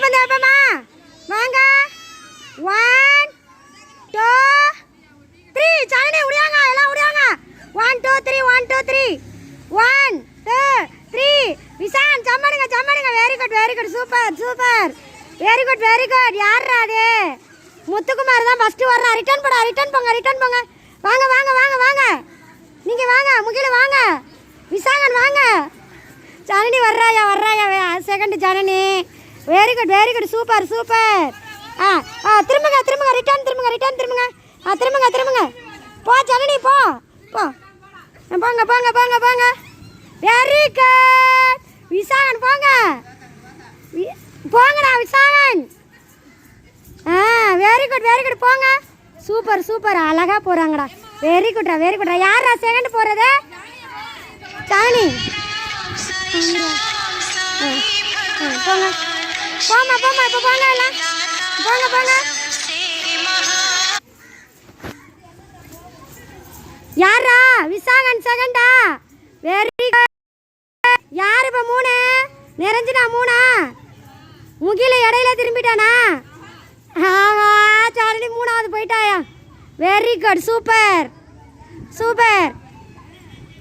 ஓட்டப்பந்தயம் வைப்போமா? வாங்க. 1 2 3. சரணி உடையாங்க, எல்லாம் உடையாங்க. 1 2 3 1 2 3 1 2 3. விசான் சம்மடுங்க சம்மடுங்க. Very good super super. Very good. யாரா அது? முத்துக்குமார் தான் ஃபர்ஸ்ட் வர்றா. ரிட்டர்ன் போங்க. வாங்க. நீங்க வாங்க, முகில வாங்க. விசாகன் வாங்க. ஜனனி வர்றாயா second Janani. Very good super. திரும்புங்க ரிட்டர்ன் திரும்புங்க. போ ஜனனி போ. போங்க. வெரி குட் விசாகன் போங்கடா விசாகன். வெரி குட் போங்க. சூப்பர் அழகா போறாங்கடா. வெரி குட்ரா. யாரா செகண்ட் போறது? ஜனனி. போங்க இப்போ போங்க எல்லாம். போங்க. யாரா? விசாகன் செகண்டா. Very good. யார் இப்போ 3? நிறைஞ்சினா 3. முகில இடையில திரும்பிட்டானா? ஜானி 3வது போயிட்டாயா? Very good super.